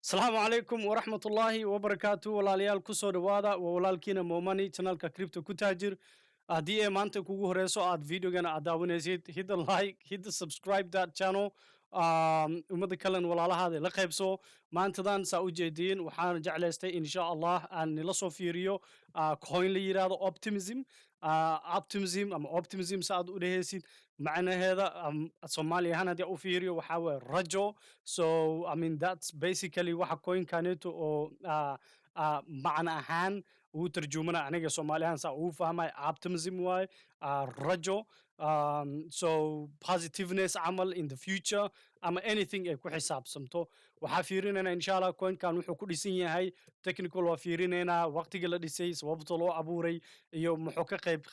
Asalaamu calaykum waraxmatullaahi wabarakaatu walaalayaal ku soo dhawaada waa walaalkiina Momani channelka Crypto ku taajir haddii ay maanta kugu horeyso aad videogana aad daawanaysid hit the like hit the subscribe that channel ummadda kalen walaalahaada la qaybso maantadan saa u jeediin waxaan jeclaystay insha allah aan nila soo fiiriyo coin la yiraahdo optimism ama optimism sa aad u dhehaysid macnaheeda Soomaali ahaan haddii u fiiriyo waxaa waye rajo. So I mean that's basically waxa coinkaneeto oo macna ahaan uu tarjumana aniga Soomaali ahaan saa uu fahmay optimism waaye rajo. So positiveness camal in the future ama anything ay ku xisaabsamto waxaa fiirinayna insha allah coinkan wuxuu ku dhisan yahay technical waa fiirinaynaa waqtiga la dhisay sababta loo abuuray iyo muxuu ka qayb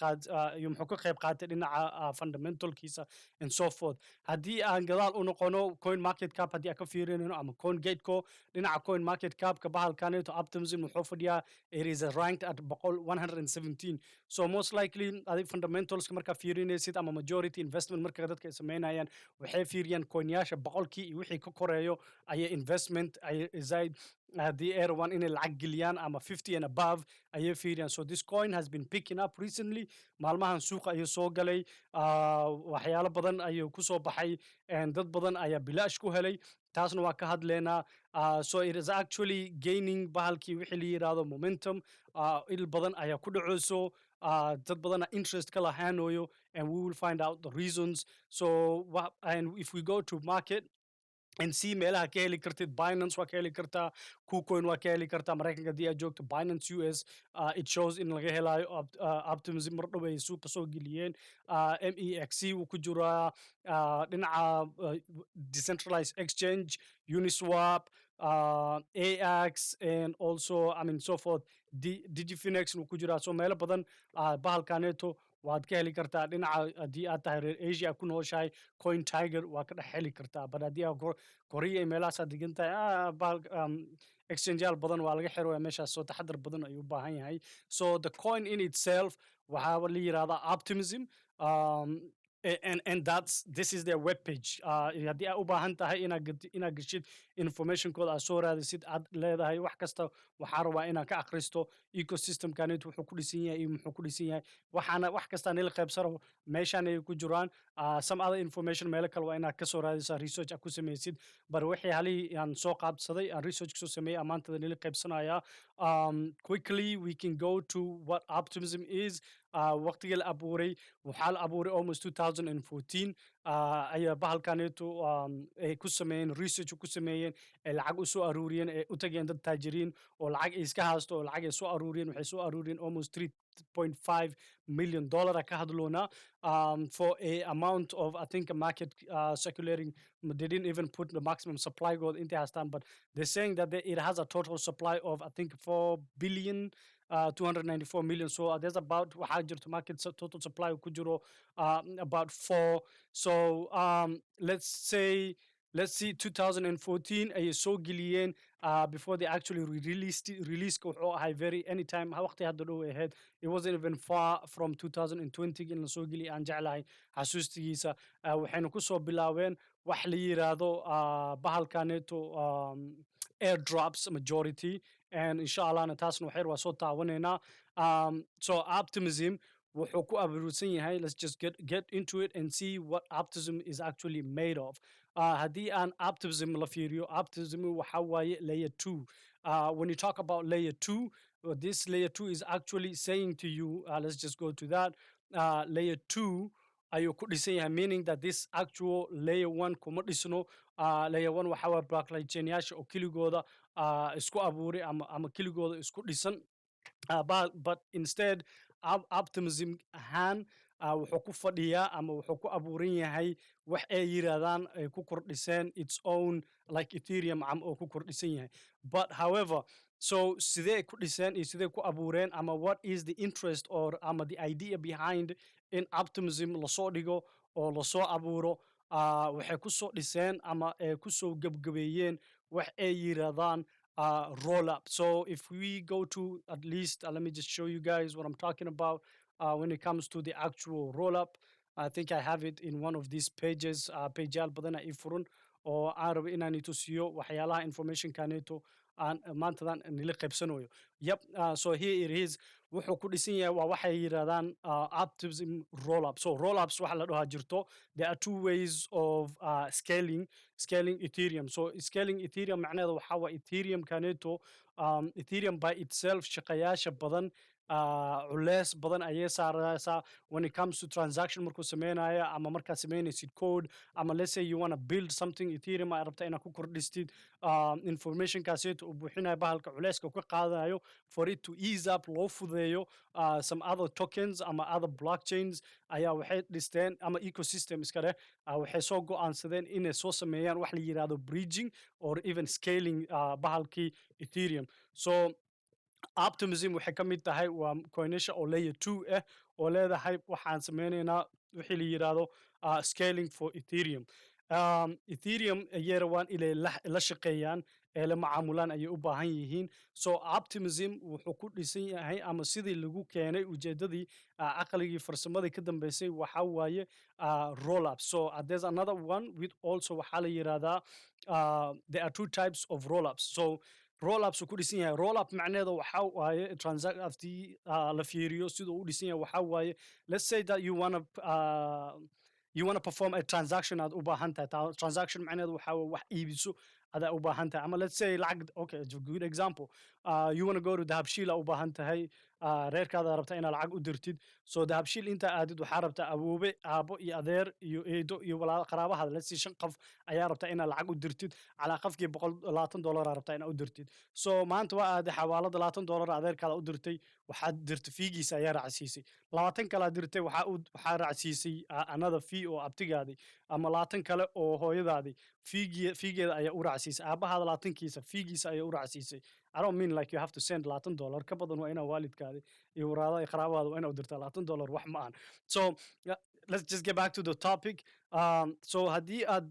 qaatay dhinaca fundamentalkiisa and so forth. Haddii aan gadaal u noqono coin market cap haddii aan ka fiirinayno ama coin gateko dhinaca coin market capka bahalkaneeto optimism wuxuu fadhiyaa it is ranked at 117. So most likely adig fundamentalska markaa fiirinaysid ama majority investment marka dadka ay sameynayaan waxay fiiriyaan coinyaasha boqolkii iyo wixii ka koreeyo ayay investment ay zaid haddii ay rabaan inay lacag geliyaan ama 50 and above ayay fiiriyaan. So this coin has been picking up recently. Maalmahan suuqa ayuu soo galay waxyaalo badan ayuu ku soo baxay dad badan ayaa bilaash ku helay taasna waa ka hadleynaa. So it is actually gaining bahalkii wixii la yiraahdo momentum il badan ayaa ku dhaceyso dad badana interest ka lahaanayo and we will find out the reasons. So and if we go to market and see meelaha ka heli kartid Binance waa ka heli kartaa KuCoin waa ka heli kartaa Mareykanka haddii aad joogto Binance US it shows in laga helayo optimism mar dhow ay suuqa soo geliyeen MEXC wuu ku jiraa dhinaca decentralized exchange Uniswap AX and also I mean so forth Digifinex wuu ku jiraa so meelo badan bahalkaneeto waad ka heli kartaa dhinaca haddii aad tahay reer Asia ku nooshahay coin tiger waa ka dhex heli kartaa but haddii aad Korea iyo meelahaas aad degan tahay exchangeyaal badan waa laga xiraya meeshaas soo taxadar badan ayuu u baahan yahay. So the coin in itself waxaa la yiraahdaa optimism and this is their web page haddii aad u baahan tahay inaad geshid informationkooda aad soo raadisid aad leedahay wax kasta waxaa rabaa inaad ka akhristo ecosystemkanet wuxuu ku dhisan yahay iyo muxuu ku dhisan yahay waxaana wax kasta nila qaybsano meeshaan ay ku jiraan some other information meelo kale waa inaad ka soo raadisaa research aad ku samaysid bar wixii halihii aan soo qaabsaday aan research kusoo sameeyey amaantada nila qaybsanaya. Quickly we can go to what optimism is. Waqtigii la abuuray waxaa la abuuray almost 2014 ayaa bahalkaneeto ay ku sameeyeen research ku sameeyeen ay lacag u soo aruuriyeen ay u tageen dad taajiriin oo lacag iska haasto oo lacag ay soo aruuriyeen waxay soo aruuriyeen almost $3.5 million ka hadloona for a amount of I think a market circulating they didn't even put the maximum supply goal intay haastaan but they're saying that it has a total supply of I think 4 billion 294 million. So there's about waxaa jirto market total supply ku jiro about 4. So let's see 2014 ayay soo geliyeen before they actually released wuxuu ahay very anytime waqti hadda dhow ahayd it wasn't even far from 2020 in la soo geliyay aan jeclahay xasuustigiisa waxayna ku soo bilaabeen wax la yiraahdo bahalkaneeto airdrops majority and insha allahna taasna waxyar waa soo taawanaynaa. So optimism wuxuu ku abuursan yahay let's just get into it and see what optimism is actually made of. Haddii aan optimism la fiiriyo optimism waxa waaye layer 2. When you talk about layer 2 this layer 2 is actually saying to you let's just go to that layer 2 ayuu ku dhisan yahay meaning that this actual layer 1 kuma dhisno layer 1 waxa waa blockchain-yaasha oo keligooda isku abuuray ama keligooda isku dhisan but instead optimism ahaan wuxuu ku fadhiyaa ama wuxuu ku abuuran yahay wax ay yiraahdaan ay ku kordhiseen its own like Ethereum oo ku kordhisan yahay but however so sidee ku dhiseen iyo sidee ku abuureen ama what is the interest or ama the idea behind in optimism lasoo dhigo oo lasoo abuuro waxay ku soo dhiseen ama ay ku soo gebgabeeyeen wax ay yiraahdaan roll up. So if we go to at least let me just show you guys what I'm talking about when it comes to the actual roll up. I think I have it in one of these pages pageyaal badan ay furan oo aan rabo inaan itusiyo waxyaalaha informationkaneeto aan maantadan nila qaybsanayo. Yep, so here it is. Wuxuu ku dhisan yahay waa waxay yiraahdaan optimism roll up. So roll ups waxa la dhahaa jirto. There are two ways of scaling Ethereum. So scaling Ethereum macnaheedu waxa waa Ethereum kaneeto, Ethereum by itself shaqayaasha badan, culeys badan ayay saaraysaa when it comes to transaction markuu sameynaya ama markaad sameynaysid code, ama let's say you want to build something Ethereum ay rabta inaad ku kordhistid informationkaasito uu buuxinayo bahalka culeyska ka qaadanayo for it to ease up loo fudeeyo. Some other tokens ama other blockchains ayaa waxay dhisteen ama ecosystem iska leh, waxay soo go'aansadeen inay soo sameeyaan wax la yiraahdo bridging or even scaling bahalkii Ethereum. So optimism waxay ka mid tahay waa coination oo layer 2 ah oo leedahay waxaan sameynaynaa wixii la yiraahdo scaling for Ethereum. Ethereum ayay rabaan inay la shaqeeyaan ee la macaamulaan ayay u baahan yihiin. So optimism wuxuu ku dhisan yahay ama sidii lagu keenay ujeedadii caqligii farsamadii ka dambeysay waxa waaye roll up. So there's another one with also waxaa la yiraahdaa there are two types of roll ups. So roll ups ku dhisan yahay roll up macnaheedu waxa waaye transact aftii la fiiriyo sidoo u dhisan yahay waxa waaye let's say that you want to perform a transaction aad u baahan tahay. Transaction macnaheedu waxa waaye wax iibiso adaa u baahan tahay, ama let's say lacag. Okay, it's a good example. You want to go to dahabshiil u baahan tahay, reerkaada rabta inaad lacag u dirtid. So dahabshiil inta aadid waxaa rabta awoobe, aabo iyo adeer iyo eedo iyo walaal qaraabahaada, let's say 5 qof ayaa rabta inaad lacag u dirtid, calaa qofkii $120 rabta inaad u dirtid. So maanta waa aad xawaalada $20 adeerkaada u dirtay, waxaad dirtay fiigiisa ayaa raacsiisay. 20 kale dirtay waxaa raacsiisay another fee oo abtigaadi, ama 20 kale oo hooyadaadi fiigeeda ayaa u raacsiisay. Aabahaada 20kiisa fiigiisa ayaa u raacsiisay. I don't mean like you have to send $20 ka badan waa inaa waalidkaadi iyo waraada iyo qaraabaada waa inaa u dirtaa $20 wax ma ahan. So let's just get back to the topic. So haddii aad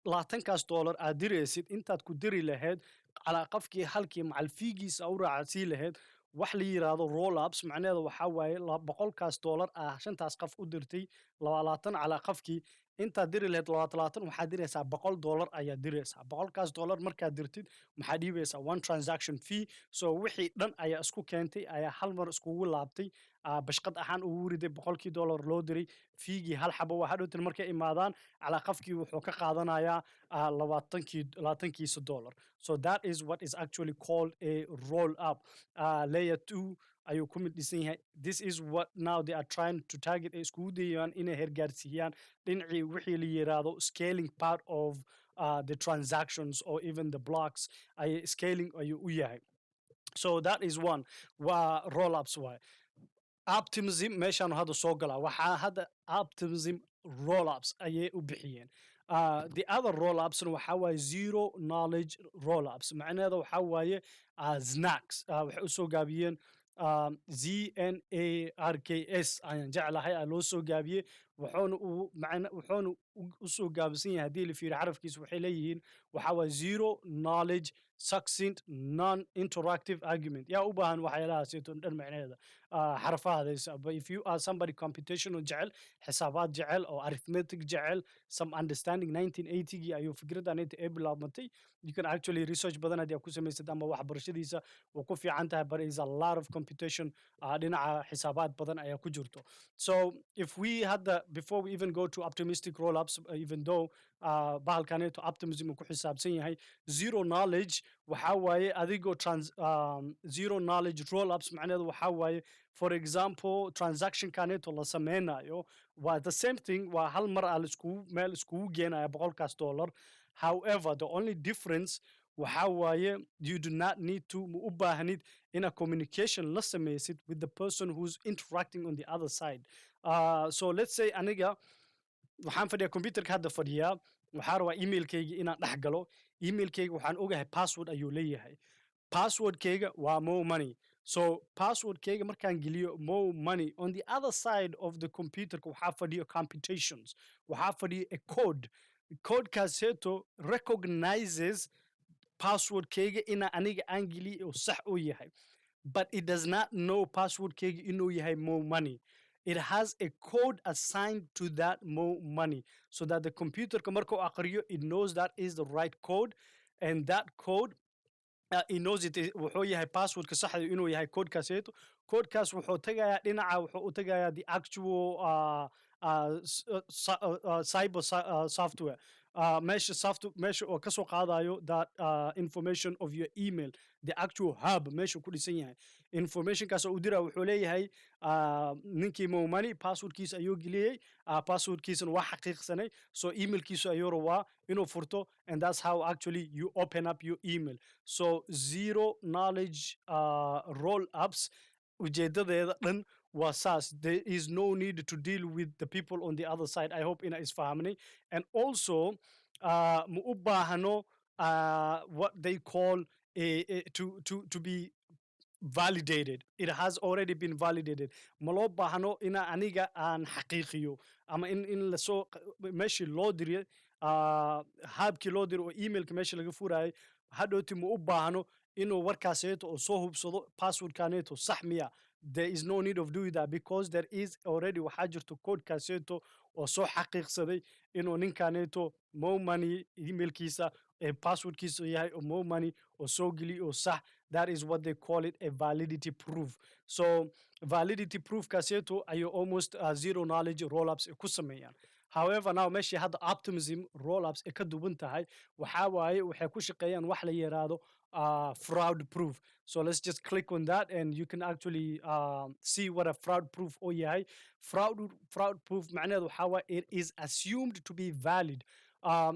$20 aad diraysid intaad ku diri lahayd calaa qofkii halkii macal fiigiisa u raacsiin lahayd wax la yiraahdo roll ups macnaheedu waxa waaye $100 shantaas qof u dirtay 20 calaa qofkii intaad diri lahayd 20 waxaad diraysaa $100 ayaa diraysaa. $100 markaad dirtid maxaa dhiibaysaa one transaction fee. So wixii dhan ayaa isku keentay ayaa hal mar iskugu laabtay, bashqad ahaan ugu riday $100 loo diray, fiigii hal xabo waa hadhowtan markay imaadaan calaa qofkii wuxuu ka qaadanayaa $20. So that is what is actually called a roll up. Layer 2 ayuu ku mid dhisan yahay. This is what now they are trying to target ay iskugu dayayaan inay hergaarsiiyaan dhinacii wixii la yiraahdo scaling part of the transactions or even the blocks ay scaling ayuu u yahay. So that is one. Waa roll ups waay. Optimism meeshaan hadda soo galaa waxaa hadda optimism roll ups ayay u bixiyeen. The other roll ups waxa waaye zero knowledge roll ups macnaheedu waxa waaye snacks waxay u soo gaabiyeen ZNARKS ayaan jeclahay loo soo gaabiyey. wuxuuna u soo gaabisan yahay haddii la fiiriyo xarafkiisa waxay leeyihiin waxa waaye zero knowledge succinct non-interactive argument. yaa u baahan waxyaalahaasito dhan macnaheeda xarafahadaysa. But if you are somebody computational jecel, xisaabaad jecel oo arithmetic jecel, some understanding 1980gii ayuu fikraddan inta ee bilaabmatay. You can actually research badan haddii aad ku samaysad ama waxbarashadiisa waa ku fiican tahay, but is a lot of computation dhinaca xisaabaad badan ayaa ku jirto. So if we had before we even go to optimistic roll-ups, even though bahalkaneeto optimism ku xisaabsan yahay, zero knowledge waxa waaye adigoo zero knowledge roll-ups macnaheedu waxa waaye for example transaction kaneeto la sameynayo waa the same thing, waa hal mar meel iskugu geenaya $100. However, the only difference waxa waaye you do not need to u baahnid in a communication la samaysid with the person who's interacting on the other side. So let's say aniga waxaan fadhiyaa computerka hadda fadhiyaa, waxaa rabaa emailkayga inaan dhex galo. Emailkayga waxaan ogahay password ayuu leeyahay. Passwordkayga waa more money. So passwordkayga markaan geliyo more money, on the other side of the computerka waxaa fadhiyo computations, waxaa fadhiyo a code. Codekaaseeto recognizes passwordkayga ina aniga aan geliyo oo sax u yahay, but it does not know passwordkayga inuu yahay more money. it has a code assigned to that money, so that the computer marka uu aqriyo, it knows that is the right code, and that code he knows it wuxuu yahay passwordka saxda inuu yahay codekaaseeto. Codekaas wuxuu tagayaa dhinaca, wuxuu u tagayaa the actual cyber software, meesha oo kasoo qaadayo that information of your email, the actual hub meesha ku dhisan yahay. Informationkaas oo u dira wuxuu leeyahay ninkii momani passwordkiisa ayuu geliyey, passwordkiisana waa xaqiiqsanay, so emailkiisa ayuu rabaa inuu furto, and that's how actually you open up your email. So zero knowledge roll ups, ujeedadeeda dhan waa saas. There is no need to deal with the people on the other side. I hope ina isfahamnay. And also ma u baahno what they call to be validated. It has already been validated. Ma loo baahno ina aniga aan xaqiiqiyo, ama in lasoo meeshii loo diriyo habkii loo diro oo emailka meesha laga furayay, hadhowti ma u baahno inuu warkaaseeto oo soo hubsado passwordkaaneeto sax miya. There is no need of doing that, because there is already waxaa jirto codekaaseeto oo soo xaqiiqsaday inuu ninkaaneeto mo money emailkiisa passwordkiisa yahay oo mo money oo soo geli oo sax. That is what they call it, a validity proof. So validity proof kaaseeto ayuu almost zero knowledge rollups ku sameeyaan. However, now meeshii hadda optimism rollups ka duwan tahay, waxaa waaye waxay ku shaqeeyaan wax la yiraahdo fraud proof. So let's just click on that and you can actually see what a fraud proof oo yahay. Fraud proof macnaheedu waxaa waaye it is assumed to be valid.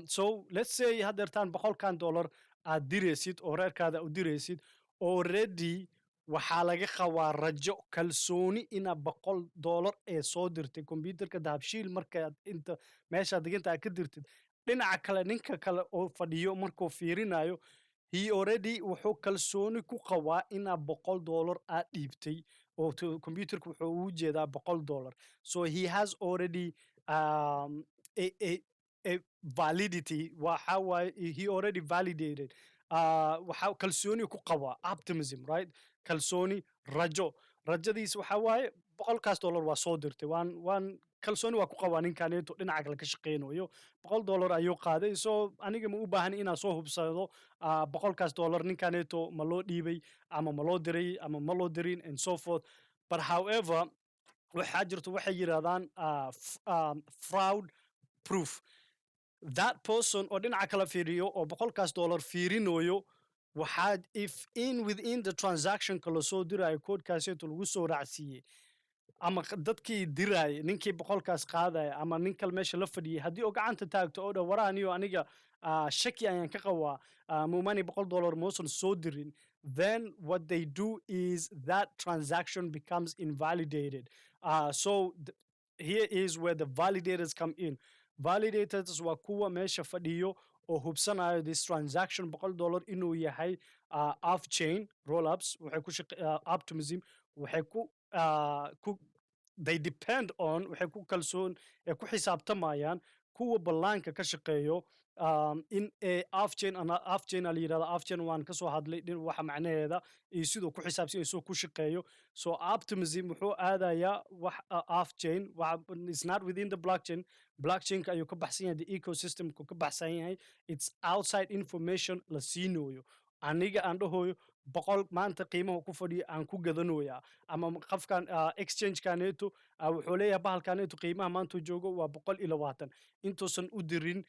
So let's say haddeertaan $100 aad diraysid oo reerkaada u diraysid, already waxaa laga qabaa rajo kalsooni ina $100 ee soo dirtay computerka dahabshiil markaad inta meeshaad diganta aad ka dirtid. Dhinaca kale ninka kale oo fadhiyo markuu fiirinayo, he already wuxuu kalsooni ku qabaa ina $100 aad dhiibtay, oo computerka wuxuu ugu jeedaa $100. So he has already a validity. Waxa waaye he already validated. Waxa kalsooni ku qabaa optimism, right? Kalsooni, rajo. Rajadiis waxa waaye $100 waa soo dirtay, waan kalsooni waa ku qabaa ninkaaneeto dhinaca kale ka shaqeynayo, $100 ayuu qaaday, so aniga ma u baahan inaan soo hubsado $100 ninkaaneeto ma loo dhiibay ama ma loo diray ama ma loo dirin, and so forth. But however, waxaa jirto waxay yiraahdaan fraud proof. That person oo dhinaca kala fiiriyo oo $100 fiirinayo, waxaad if within the transaction kala soo dirayo codekaaseeto lagu soo raacsiiyey, ama dadkii diraya ninkii $100 qaadaya ama nin kale meesha la fadhiyay, haddii oo gacanta taagto oo dhan waraaniyo aniga shaki ayaan ka qabaa mumani $100 muusan soo dirin, then what they do is that transaction becomes invalidated. So here is where the validators come in. Validators waa kuwa meesha fadhiyo oo hubsanayo this transaction $100 inuu yahay off chain rollups. Waxay ku optimism waxay ku they depend on, waxay ku kalsoon ku xisaabtamayaan kuwa ballaanka ka shaqeeyo in off chain la yirahdo. Off chain waan kasoo hadlay waxa macnaheeda iyo sidoo ku xisaabsan isoo ku shaqeeyo. So optimism wuxuu aadayaa wax off chain, it's not within the blockchain ayuu ka baxsan yahay, the ecosystem ku ka baxsan yahay, it's outside information la siinayo. Aniga aan dhahoyo maanta qiimaha ku fadhiyo aan ku gadanoyaa, ama qofkan exchange-kaaneeto wuxuu leeyahay bahalkaaneeto qiimaha maanta joogo waa $120 intuusan u dirin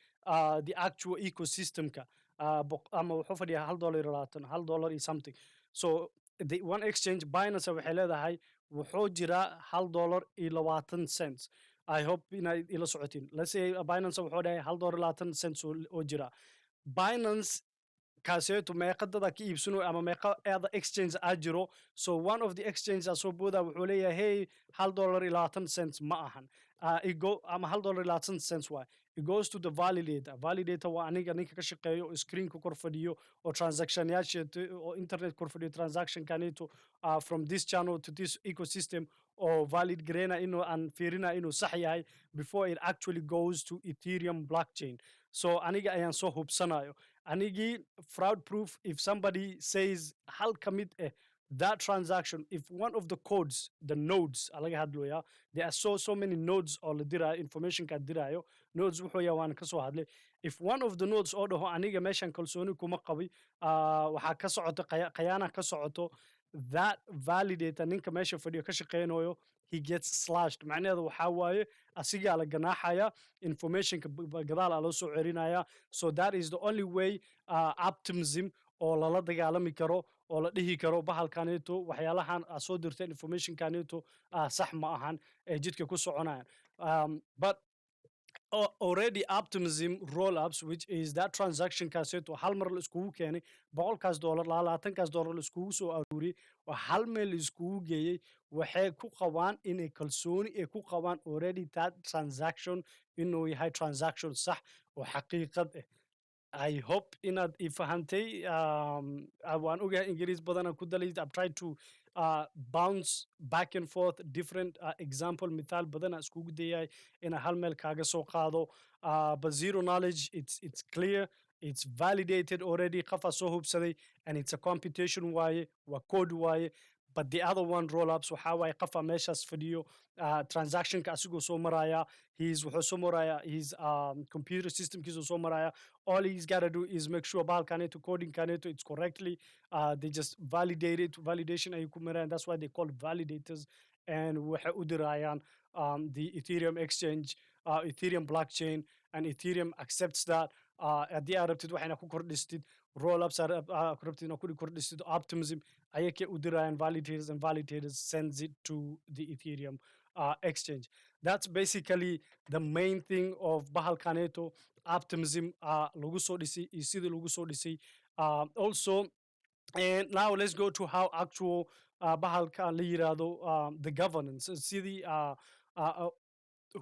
the actual ecosystemka, ama wuxuu fadhiyaa $1 iyo something. So the one exchange Binance waxay leedahay wuxuu jiraa $1.20. I hope inay ila socotiin. Let's say Binance wuxuu dhahay $1.20 oo jira. Binance kaaseeto meeqa dada ka iibsano ama meeqa other exchange jiro. So one of the exchanges soo booda wuxuu leeyahay hey $1.20 ma ahan. Ama $1.20 waay. It goes to the validator. Validator waa aniga ninka ka shaqeeyo oo screen-ka kor fadhiyo oo transaction yaasheeto oo internet kor fadhiyo transaction kaneeto from this channel to this ecosystem, oo valid gareyna inuu aan fiirina inuu sax yahay before it actually goes to Ethereum blockchain. So aniga ayaan soo hubsanayo. Anigi fraud proof, if somebody says hal ka mid that transaction, if one of the codes, the nodes, laga hadlaya, there are so many nodes oo la dirayo, information ka dirayo, nodes wuxuu yahay waan ka soo hadlay. If one of the nodes oo dhaho aniga meeshan kalsooni kuma qabi, waxaa ka socoto qayaana ka socoto, that validator ninka meesha fadhiyo ka shaqeynayo, he gets slashed. macnaheedu waxaa waaye asigaa la ganaaxaya, informationka gadaal loo soo celinaya. So that is the only way optimism oo lala dagaalami karo, oo la dhihi karo bahalkaneeto waxyaalahan soo dirteen informationkaneeto sax ma ahan ee jidka ku soconayaan. But already optimism roll ups, which is that transaction kaaseeto hal mar la iskugu keenay, $100 $20 la iskugu soo aruuriyey, waa hal meel la iskugu geeyey, waxay ku qabaan inay kalsooni ay ku qabaan already that transaction inuu yahay transaction sax oo xaqiiqad ah. I hope inaad I fahantay. waan ogahay ingiriis badan aan ku dalay. I'm trying to bounce back and forth different example mithaal badan aan iskugu dayay inaan hal meel kaaga soo qaado. But zero knowledge, it's clear, it's validated already, qafa soo hubsaday, and it's a computation waaye, waa code waaye. But the other one roll ups waxaa waaye qafa meeshaas fadhiyo, transactionka asigoo soo maraya, wuxuu soo maraya his computer systemkiisuu soo maraya. All he's got to do is make sure bahalkaneeto coding kaneeto it's correctly, they just validate it, validation ay ku marayaan. That's why they call validators. And waxay u dirayaan the Ethereum exchange, Ethereum blockchain, and Ethereum accepts that. haddii aad rabtid waxayna ku kordhistid roll ups, rabtid inaad ku kordhistid optimism, ayakay u dirayaan validators, and validators sends it to the Ethereum exchange. That's basically the main thing of bahalkaneeto optimism lagu soo dhisay iyo sidii lagu soo dhisay. Also, and now let's go to how actual bahalka la yiraahdo the governance, sidii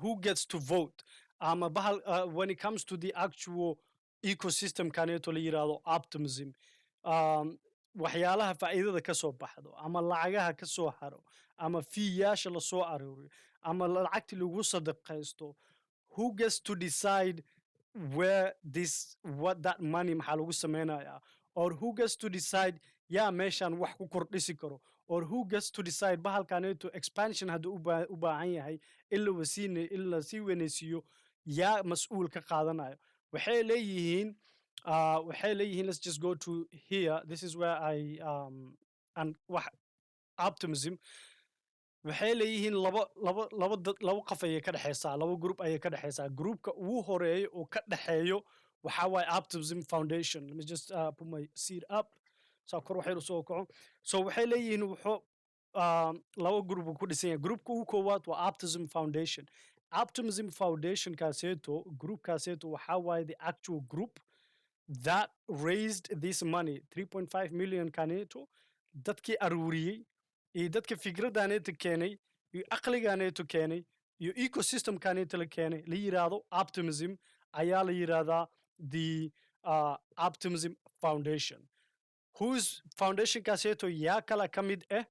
who gets to vote. When it comes to the actual ecosystem kaneeto la yiraahdo optimism, waxyaalaha faa'iidada ka soo baxdo, ama lacagaha ka soo haro, ama fiiyaasha la soo arooriyo, ama lacagti lagu sadaqaysto, who gets to decide what that money maxaa lagu sameynaya, or who gets to decide yaa meeshan wax ku kordhisi karo, or who gets to decide bahalkaneeto expansion hadduu u baahan yahay in la sii weynaysiiyo, yaa mas-uul ka qaadanayo. waxay leeyihiin let's just go to here. This is where and optimism, waxay leeyihiin laba qof ayay ka dhexaysaa, laba group ayay ka dhexaysaa. groupka ugu horeeyo oo ka dhexeeyo waxaa waaye optimism foundation. Let me just put my seat up saa kor waxay soo kaco. So waxay leeyihiin wuxuu laba group ku dhisan yahay. groupka ugu koowaad waa optimism foundation. optimism foundation kaaseeto, group kaaseeto waxaa waaye the actual group that raised this money, 3.5 million kaneeto, dadkii aruuriyey iyo dadka fikradaneeto keenay iyo aqliganeeto keenay iyo ecosystem kaneeto la keenay, la yiraahdo optimism, ayaa la yiraahdaa the optimism foundation. Whose foundation kaaseeto yaa kala ka mid ah?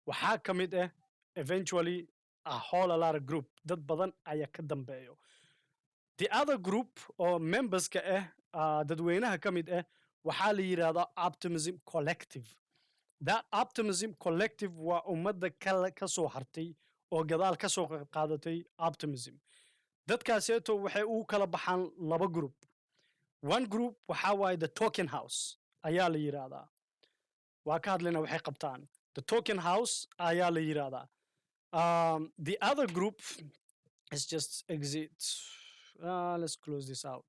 waxaa ka mid ah eventually a whole lot of group, dad badan ayaa ka dambeeyo. The other group oo memberska dadweynaha ka mid ah waxaa la yiraahdaa optimism collective. That optimism collective waa ummadda ka soo hartay oo gadaal ka soo qaadatay optimism. dadkaaseeto waxay u kala baxaan laba group. one group waxaa waaye the token house ayaa la yiraahdaa. waa ka hadlayna waxay qabtaan. The token house ayaa la yiraahdaa. The other group is just exit. Let's close this out.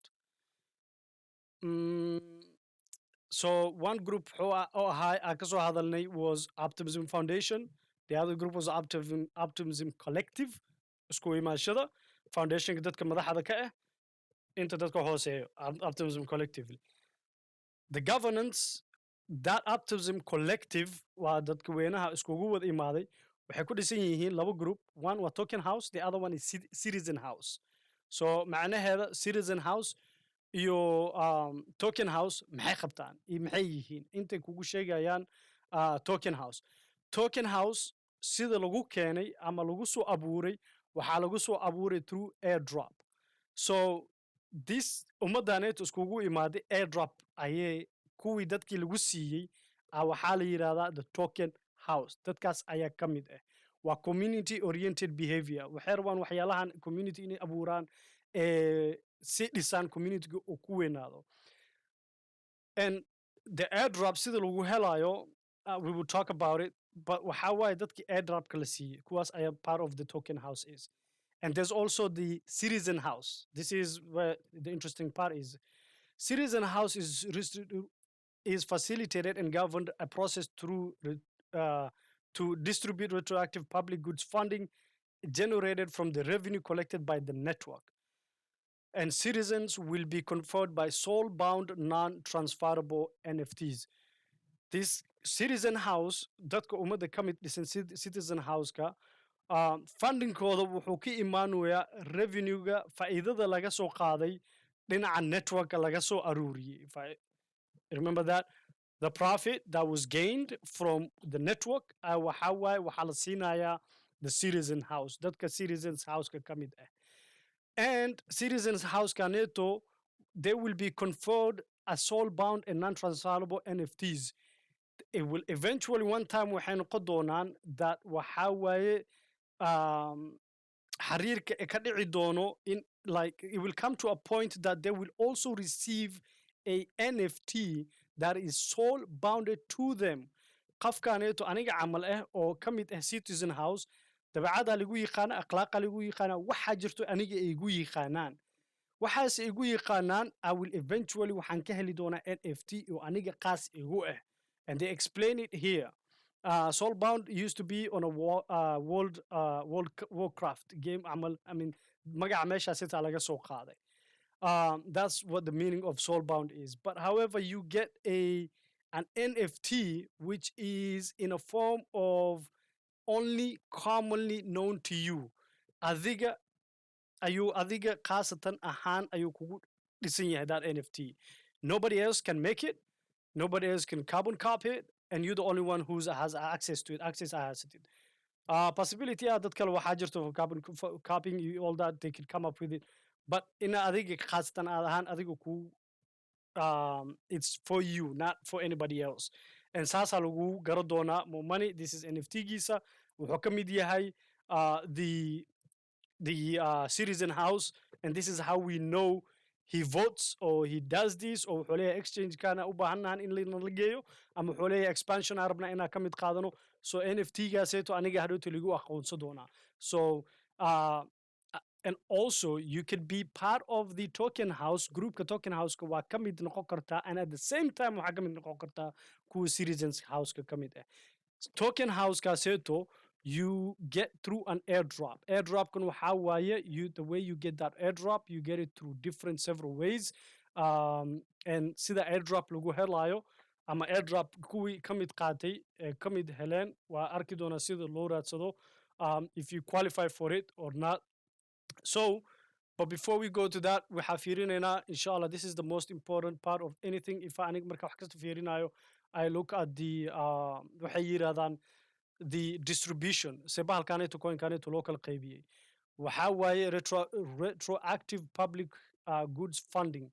So one group kasoo hadalnay was Optimism Foundation. The other group was Optimism Collective. isku imaashada foundationka dadka madaxda ka ah inta dadka hooseeyo, Optimism Collectively. The governance, that Optimism Collective waa dadka weynaha iskugu wada imaaday, waxay ku dhisan yihiin laba group. one waa Token House, the other one is Citizen House. So macnaheeda Citizen House iyo Token House maxay qabtaan iyo maxay yihiin intay kugu sheegayaan. Token House sida lagu keenay ama lagu soo abuuray, waxaa lagu soo abuuray through airdrop. So this ummaddaneeto iskugu imaaday airdrop ayay kuwii dadkii lagu siiyey waxaa la yiraahdaa the Token house dadkaas ayaa ka mid ah waa community oriented behavior waxay rabaan waxyaalahan community inay abuuraan si dhisaan communityga uu ku weynaado and the airdrop sida lagu helayo we will talk about it but waxa waaye dadkii airdropka la siiyey kuwaas ayaa part of the token house is and there's also the citizen house this is where the interesting part is citizen house is facilitated and governed a process through to distribute retroactive public goods funding generated from the revenue collected by the network. And citizens will be conferred by soul bound, non transferable NFTs. This citizen house, dadka ummadda ka mid dhisan citizen house-ka, fundingkooda wuxuu ka imaanayaa revenue-ga faa'iidada laga soo qaaday dhinaca network-ka laga soo aruuriyey. Remember that? The profit that was gained from the network, waxaa waaye waxaa la siinayaa the citizen house, dadka citizens house-ka ka mid ah. And citizens house kaneto, they will be conferred as soul bound and non-transferable NFTs. It will eventually one time waxay noqon doonaan that waxaa waaye xiriirka ka dhici doono in like it will come to a point that they will also receive a NFT that is soul bounded to them. qafkaneeto aniga camal ah oo ka mid ah citizen house dabeecada lagu yaqaana akhlaaqa lagu yaqaana waxa jirto aniga ay igu yaqaanaan waxaas igu yaqaanaan I will eventually waxaan ka heli doonaa NFT oo aniga qaas igu ah and they explain it here. Soulbound used to be on a world Warcraft game. I mean, magaca meeshaas intaa laga soo qaaday. That's what the meaning of soulbound is. But however, you get an NFT which is in a form of only commonly known to you. Adiga khaasatan ahaan ayuu kugu dhisan yahay that NFT. Nobody else can make it. Nobody else can carbon copy it, and you're the only one who has access to it. Access has it. Possibility that kale waxaa jirto for carbon copying all that they can come up with it. But in adiga khaasatan ahaan adiga ku it's for you, not for anybody else. And saasa lagu garo doonaa more money. This is NFT giisa. Wuxuu ka mid yahay the citizen house, and this is how we know he votes or he does this or wuxuu leeyahay exchange kana u baahannahan in la geeyo ama wuxuu leeyahay expansion arabna inaan ka mid qaadano so NFT gaaseeto aniga hadhowta lagu aqoonsan doonaa so and also you could be part of the token house groupka token houseka waa ka mid noqon kartaa and at the same time waxaa ka mid noqon kartaa kuwa citizens houseka ka mid ah token house kaaseeto you get through an airdrop. Airdrop can the way you get that airdrop, you get it through different several ways. And see the airdrop lagu helayo ama airdrop kuwi kamid qaatay kamid heleen waa arki doona sida loo raadsado if you qualify for it or not. So but before we go to that, we have fiirinayna inshallah this is the most important part of anything. If aniga marka wax kasta fiirinayo, I look at the waxay yiraahdaan the distribution sebahalkaneeto coinkaneeto loo kala qaybiyey waxaa waaye retroactive public goods funding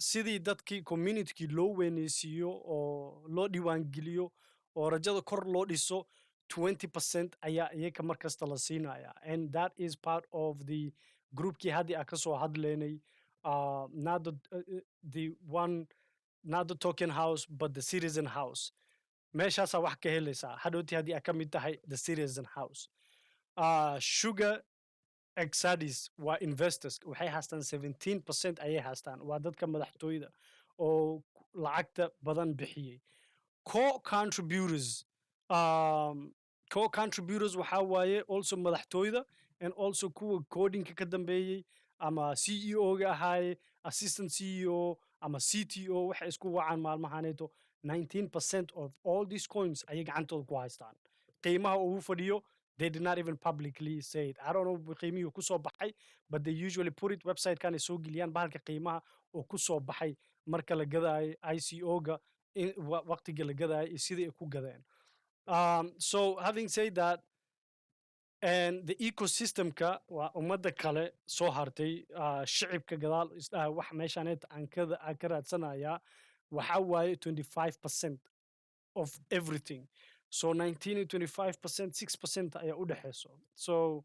sidii dadkii communitykii loo weyneysiiyo oo loo diiwaangeliyo oo rajada kor loo dhiso 20% ayaa iyaga mar kasta la siinaya and that is part of the groupkii haddii aan ka soo hadlaynay not the token house but the citizen house meeshaasaa wax ka helaysaa hadhowtii haddii aa ka mid tahay the citizen house sugar exadis waa investors waxay haastaan 17% ayay haastaan waa dadka madaxtooyada oo lacagta badan bixiyey co-contributors waxaa waaye also madaxtooyada and also kuwa codinka ka dambeeyey ama CEO-ga ahaaye assistant CEO ama CTO waxay isku wacaan maalmahaneeto 19% of all these coins ayay gacantooda ku haystaan qiimaha ugu fadhiyo they did not even publicly say it I don't know qiimihii ku soo baxay but they usually put it website kan ay soo geliyaan bahalka qiimaha oo ku soo baxay marka la gadaayo ICO-ga waqtiga la gadaayo iyo sidii ay ku gadeen so having said that and the ecosystemka waa ummadda kale soo hartay shicibka gadaal wax meeshaaneed aan ka raadsanayaa waxaa waaye 25% of everything so 19 and 25%, 6% ayaa u dhexeyso. So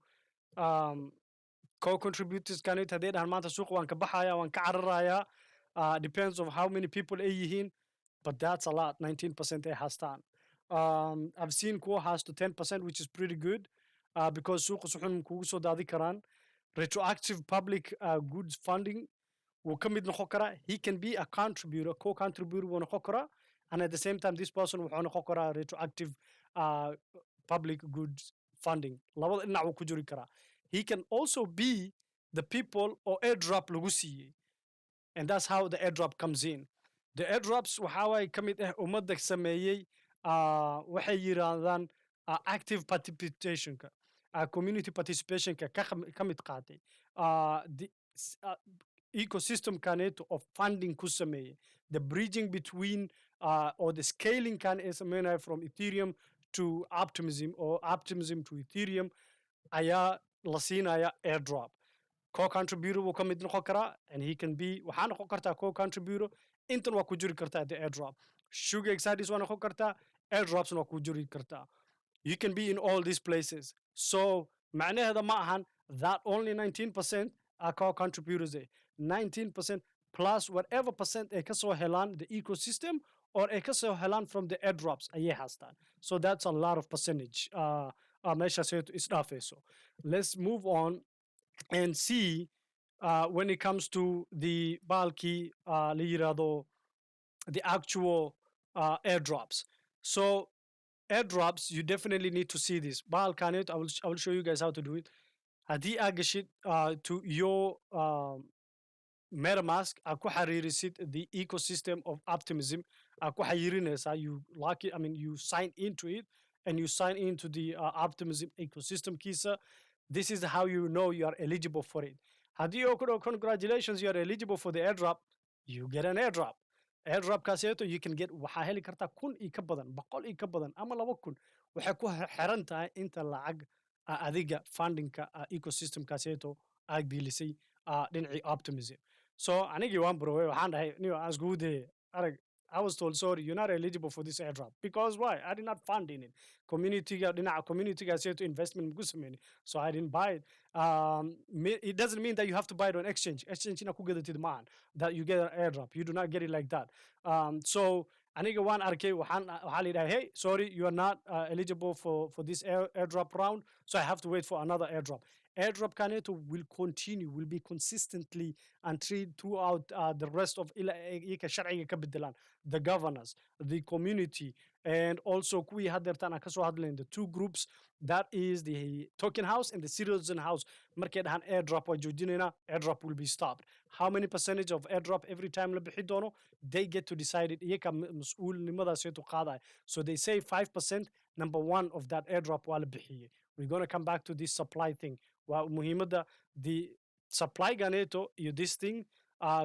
um, co-contributors kanit haddii dhahan maanta suuqa waan ka baxaya waan ka cararaya, depends of how many people ay yihiin, but that's a lot. 19% ay haastaan. I've seen kuwa haasto 10%, which is pretty good, because suuqa suxun kugu soo daadi karaan. Retroactive public goods funding wuu ka mid noqon karaa. He can be a contributor, co-contributor wuu noqon karaa, and at the same time this person wuxuu noqon karaa retroactive uh, public goods funding. Labada dhinac wuu ku jiri karaa. He can also be the people or airdrop lagu siiyey, and that's how the airdrop comes in. The airdrops waxa way ka mid ah ummadda sameeyey, waxay yiraahdaan active participationka, community participationka ka mid qaatay, the ecosystem kaneeto of funding ku sameeyey, the bridging between or the scaling kan ee sameynaya from Ethereum to Optimism or Optimism to Ethereum ayaa la siinaya airdrop. Co-contributor wuu ka mid noqon karaa, and he can be waxaa noqon kartaa co-contributor, intan waa ku jiri kartaa the airdrop. Sugar excites waa noqon kartaa, airdrops waa ku jiri kartaa. You can be in all these places. So معناها ما ahan that only 19% are co-contributors there. 19% plus whatever percent ay kasoo helaan the ecosystem or ay kasoo helaan from the airdrops ayay haastaan. So that's a lot of percentage. Meeshaas isdhaafayso. Let's move on and see when it comes to the bulky the actual airdrops. So airdrops, you definitely need to see this. Balkanet, I will show you guys how to do it. Haddii aad gashid to your MetaMask, aad ku xariirisid the ecosystem of Optimism, aad ku xariirinaysaa, you lock it, I mean, you sign into it, and you sign into the Optimism ecosystem kisa. This is how you know you are eligible for it. Haddii oo ku dhaho congratulations, you are eligible for the airdrop, you get an airdrop. Airdrop kaaseeto you can get waxaa heli kartaa 1,000 iyo ka badan, 100 iyo ka badan, ama 2,000. Waxay ku xiran tahay inta lacag adiga fundingka ecosystem kaaseeto aad gelisay dhinacii Optimism. So anigii waan buroway, waxaan dhahay niyo aan iskugu dayay arag. I was told, sorry, you're not eligible for this airdrop. Because why? I did not fund in it. Community to investment mugu sameyni. So I didn't buy it. It doesn't mean that you have to buy it on exchange. Exchange ina ku gadatid maahan that you get an airdrop. You do not get it like that. So aniga waan arkay waxaa la yidhaha, hey, sorry, you are not eligible for this airdrop round. So I have to wait for another airdrop. Airdrop kaneto will continue, will be consistently until throughout the rest of the governors, the community, and also kuwii hadeertaan aan kasoo hadlayn the two groups, that is the token house and the citizen house. Markay dhahaan airdrop waa joojinayna, airdrop will be stopped. How many percentage of airdrop every time la bixi doono, they get to decide it. Iyaka mas-uulnimadaasaytu qaadaya. So they say 5%, number one of that airdrop waa la bixiyey. We're going to come back to this supply thing. Waa muhiimadda the supply ganeto iyo this thing,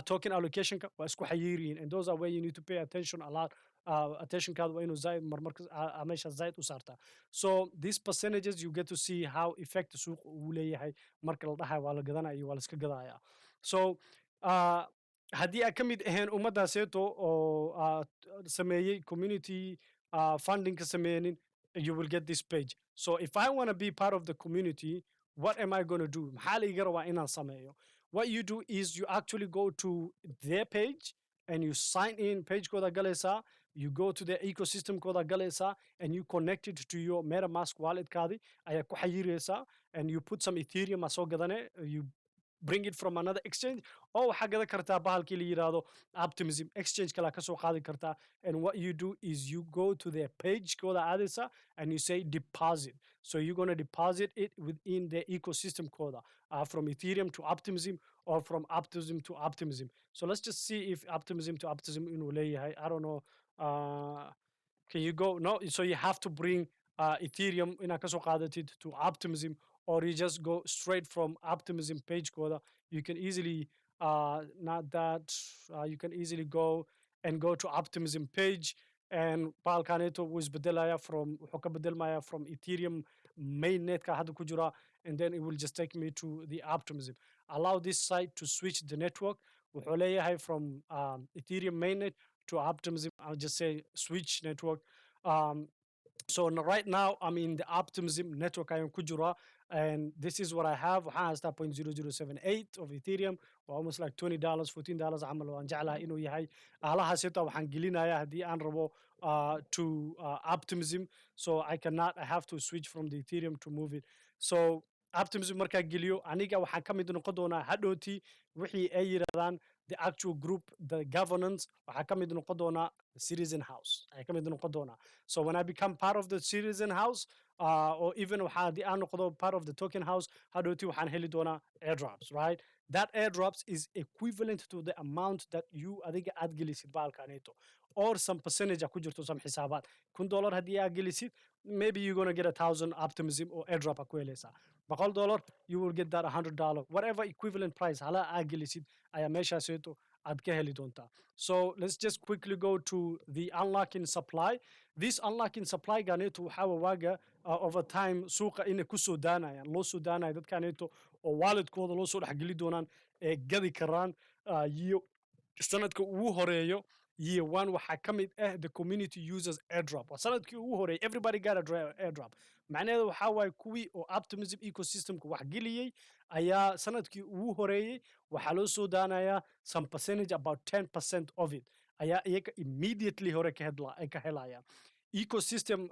token allocation waa isku xayiriin, and those are where you need to pay attention a lot. Attention kaada waa inuu zaid marmarka meesha zaid u saartaa. So these percentages you get to see how effect suuq uu leeyahay marka la dhahay waa la gadanaya iyo waa la iska gadaya. So haddii aad ka mid ahayn ummadaaseeto oo sameeyey community funding ka sameynin, you will get this page. So if I want to be part of the community, what am I going to do? Maxaa la iga rabaa inaan sameeyo? What you do is you actually go to their page and you sign in. Page kooda galaysa, you go to their ecosystem kooda galaysa, and you connect it to your MetaMask wallet kaadi ayaa ku xayiraysa, and you put some Ethereum asoo gadane, you bring it from another exchange, oo waxaa gadan kartaa bahalkii la yiraahdo Optimism exchange kala ka soo qaadi kartaa. And what you do is you go to their page kooda aadaysa and you say deposit. So you're going to deposit it within the ecosystem kooda, from Ethereum to Optimism or from Optimism to Optimism. So let's just see if Optimism to Optimism inuu leeyahay. I don't know. Can you go? No. So you have to bring Ethereum inaad ka soo qaadatid to Optimism, or you just go straight from Optimism page kooda. You can easily not that you can easily go and go to Optimism page, and bahalkaneto wuu isbedelaya from wuxuu ka bedelmaya from Ethereum mainnetka hadda ku jira, and then it will just take me to the Optimism. Allow this site to switch the network. Wuxuu leeyahay from Ethereum mainnet to Optimism. I'll just say switch network. So right now, I'm in the Optimism network. I am Kujura, and this is what I have. Waxaan haystaa 0.0078 of Ethereum, almost like $20, $14 camal waan jeclahay inuu yahay. Alahaas xitaa waxaan gelinayaa haddii aan rabo to Optimism. So I have to switch from the Ethereum to move it. So Optimism markaa geliyo, aniga waxaan ka mid noqon doonaa hadhooti wixii ay yiraahdaan the actual group, the governance, waxaa ka mid noqon doonaa Citizen House. Ay ka mid noqon doonaa. So when I become part of the Citizen House, or even haddii aan noqdo part of the Token House, hadhooti waxaan heli doonaa airdrops, right? That airdrops is equivalent to the amount that you adiga aad gelisid baalkaneeto, or some percentage ku jirto some xisaabaad. $1 haddii aad gelisid, maybe you're going to get 1,000 Optimism or airdrop ku helaysaa. $100, you will get that $100. Whatever equivalent price hala aad gelisid ayaa meeshaaseeto aad ka heli doontaa. So let's just quickly go to the unlocking supply. This unlocking supply ganeeto waxaa waaga over time suuqa inay ku soo daanayaan, loo soo daanayo dadkaneeto oo walletkooda loo soo dhexgeli doonaan ee gadi karaan iyo sanadka ugu horeeyo. Year one waxaa ka mid the community users airdrop. Waa sanadkii ugu horeeyay, everybody got a airdrop. macnaheedu waxaa waaye kuwii oo Optimism ecosystemka wax geliyey ayaa sanadkii ugu horeeyey waxaa loo soo daanayaa some percentage, about 10% of it ayaa iyaga immediately hore ka helayaan. Ecosystem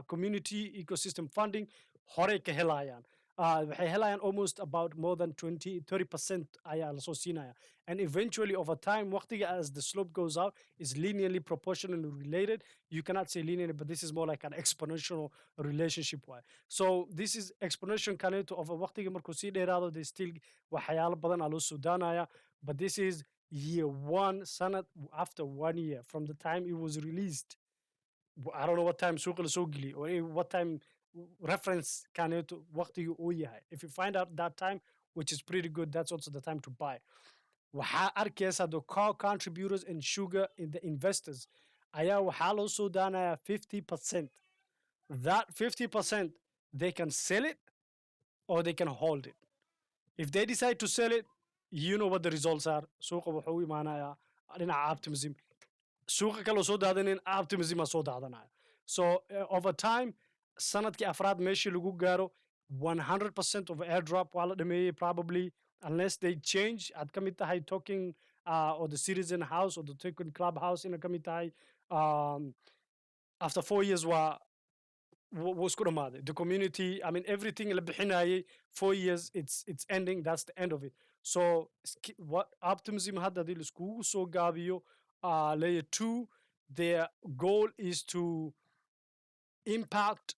community ecosystem funding hore ka helayaan. Waxay helayaan almost about more than 30% ayaa lasoo siinaya. And eventually over time, waqtiga as the slope goes out, is linearly proportionally related. You cannot say linearly, but this is more like an exponential relationship. So this is exponential kaneeto of waqtiga markuu sii dheeraado, they still waxyaalo badan aa loo soo daanaya. But this is year one, sanad after 1 year from the time it was released. I don't know what time suuqa lasoo geliyey or what time reference kaneeto waqtiga uu yahay. If you find out that time, which is pretty good, that's also the time to buy. Waxaa arkaysa the contributors and sugar in the investors ayaa waxaa loo soo daanaya 50%. That 50%, they can sell it or they can hold it. If they decide to sell it, you know what the results are. Suuqa wuxuu u imaanayaa dhinaca Optimism. Suuqa kaloo soo daadanin Optimism aa soo daadanaya. So over time, sanadkii afraad meeshii lagu gaaro 100% of airdrop waa la dhameeyey probably, unless they change. Aad ka mid tahay Token or the Citizen House or the Token Club House ina ka mid tahay. After 4 years waa isku dhamaaday. The community, I mean, everything la bixinayay 4 years, it's ending. That's the end of it. So what Optimism hadda hadii laiskugu soo gaabiyo, layer 2, their goal is to impact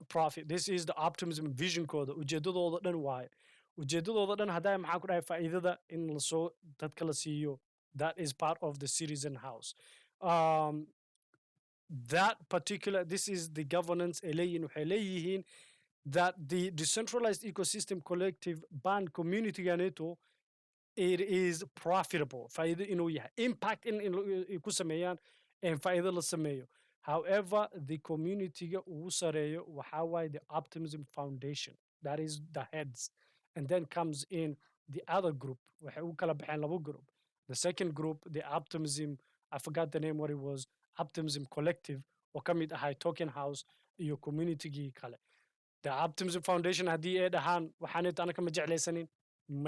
profit. This is the Optimism vision kooda. Ujeedadooda dhan waaye. Ujeedadooda dhan haddaa maxaa ku dhahay faa'iidada in lasoo dadka la siiyo. That is part of the Citizen House. That particular, this is the governance waxay leeyihiin that the decentralized ecosystem collective band community ganeto, it is profitable. Faa'iido inuu yahay. Impact in ku sameeyaan and faa'iido la sameeyo. However, the community-ga ugu sareeyo waxaa waaye the Optimism Foundation. That is the heads. And then comes in the other group. Waxay u kala baxeen labo group. The second group, the Optimism, I forgot the name what it was, Optimism Collective, oo ka mid ahay Token House iyo community-gii kale. The Optimism Foundation haddii ay dhahaan waxaaneeto anaka ma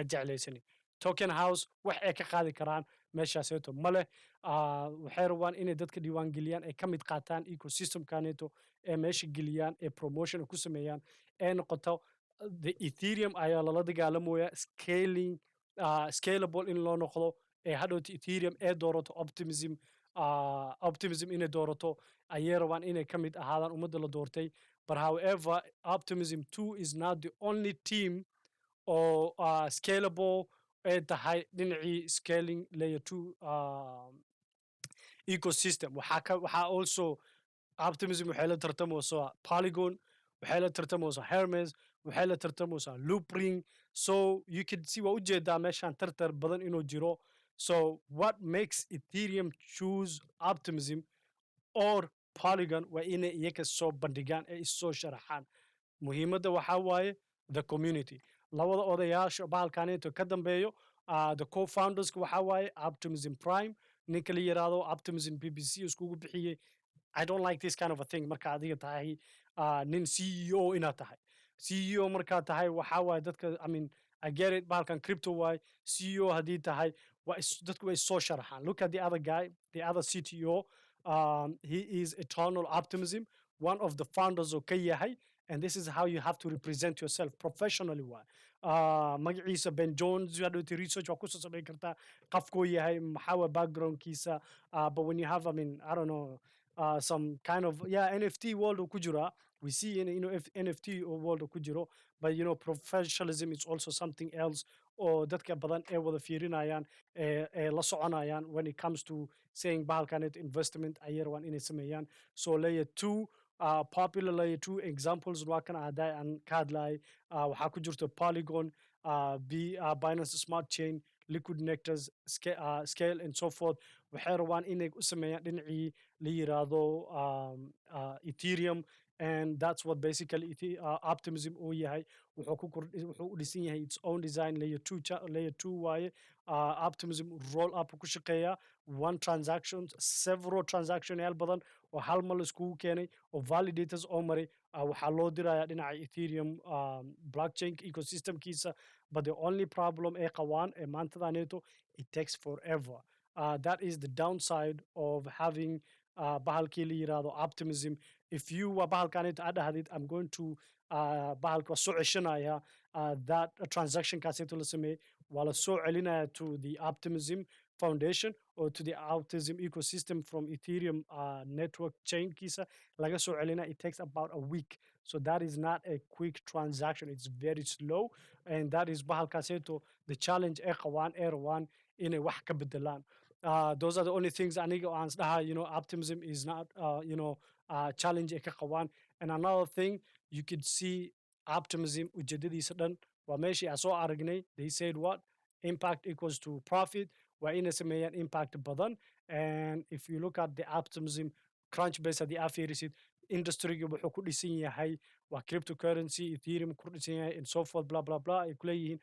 jeclaysanin. Token House wax ay ka qaadi karaan meeshaaseeto ma leh. Waxay rabaan inay dadka diiwaan geliyaan, ay ka mid qaataan ecosystemkaneeto, ee meesha geliyaan, ee promotion ku sameeyaan, ee noqoto the Ethereum ayaa lala dagaalamaya scalable in loo noqdo, ee hadhowta Ethereum ee doorato Optimism inay doorato ayay rabaan inay ka mid ahaadaan ummadda la doortay. But however, Optimism 2 is not the only team or scalable ee tahay dhinacii scaling layer 2 ecosystem. Waxaa also Optimism waxay la tartamaysaa Polygon, waxay la tartamaysaa Hermes, waxay la tartamaysaa Loopring. So you can see waa ujeedaa meeshaan tartar badan inuu jiro. So what makes Ethereum choose Optimism or Polygon waa inay iyaga soo bandhigaan ee isoo sharaxaan. Muhiimadda waxaa waaye the community. Labada odayaasha bahalkaneeto ka dambeeyo, the co-founders waxaa waaye Optimism Prime, ninka la yiraahdo Optimism BBC iskugu bixiyey, I don't like this kind of a thing marka adiga tahay nin CEO inaad tahay. CEO markaad tahay waxaa waaye dadka I mean I get it bahalkan crypto waaye. CEO haddii tahay dadku way soo sharaxaan. Look at the other guy, the other CTO. He is Eternal Optimism, one of the founders of ka yahay. And this is how you have to represent yourself professionally waaye. Magaciisa Ben Jones, you hadhowti research waa kusoo samayn kartaa qafkuu yahay maxaa waaye backgroundkiisa. But when you have I mean I don't know some kind of NFT world oo ku jira. We see in NFT world oo ku jiro, but professionalism is also something else oo dadka badan ee wada fiirinayaan ee la soconayaan when it comes to saying bahalkanet investment ayay rabaan inay sameeyaan. So layer 2 popular layer 2 examples waa kan aday aan ka hadlayay waxaa ku jirta Polygon, Binance Smart Chain, Liquid Nectars, Scale and so forth. Waxay rabaan inay u sameeyaan dhinacii la yiraahdo Ethereum, and that's what basically optimism uu yahay. Wuxuu u dhisan yahay its own design layer 2 waaye. Optimism roll up ku shaqeeya one transaction, several transaction yaal badan oo hal mar la iskugu keenay oo validators oo maray waxaa loo diraya dhinaca Ethereum blockchain ecosystemkiisa. But the only problem ee qabaan ee maantadaneeto, it takes forever. That is the downside of having bahalkii la yiraahdo optimism. If you bahalkaneeto aad dhahdid I'm going to bahalka soo ceshanaya that transaction kaaseeto la sameeyey waa la soo celinaya to the Optimism Foundation or to the Optimism ecosystem from Ethereum network chain kiisa laga soo celinaya. It takes about a week. So that is not a quick transaction. It's very slow, and that is bahalkaaseeto the challenge ee qabaan ee rabaan inay wax ka bedelaan. Those are the only things aniga oo aan isdhaha optimism is not challenge ee ka qabaan. And another thing you could see optimism ujeedadiisa dhan waa meeshii aan soo aragnay. They said what impact equals to profit. Waa inay sameeyaan impact badan. And if you look at the optimism Crunchbase haddii aa fiirisid industryga wuxuu ku dhisan yahay waa cryptocurrency, Ethereum ku dhisan yahay and so forth blah blah blah ay kuleeyihiin.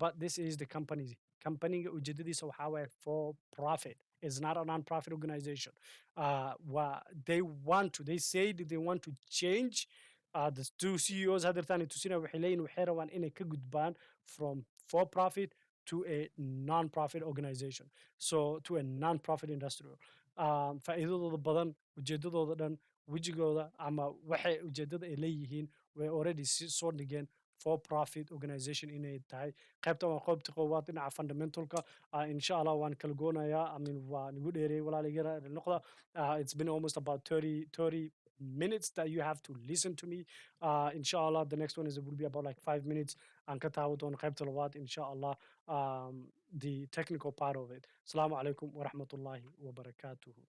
But this is the companyga ujeedadiisa waxaa waaye for profit. It's not a non-profit organization. They say that they want to change. The two CEOs hadeertaan tusina waxay leeyihin waxay rabaan inay ka gudbaan from for profit to a non-profit organization. So to a non-profit industrial. Faa'iidadooda badan, ujeedadooda dhan, wejigooda ama waxay ujeedada ay leeyihiin way already soo dhigeen for profit organization inay tahay. Qaybta waa qaybta koowaad dhinaca fundamentalka. Insha Allah waan kala goonayaa. I mean waa nigu dheereeyay walaaligana noqda. It's been almost about 30 minutes that you have to listen to me. Inshallah, the next one will be about like 5 minutes. And kataawad on qaybta labaad, inshallah, the technical part of it. Assalamu alaikum wa rahmatullahi wa barakatuhu.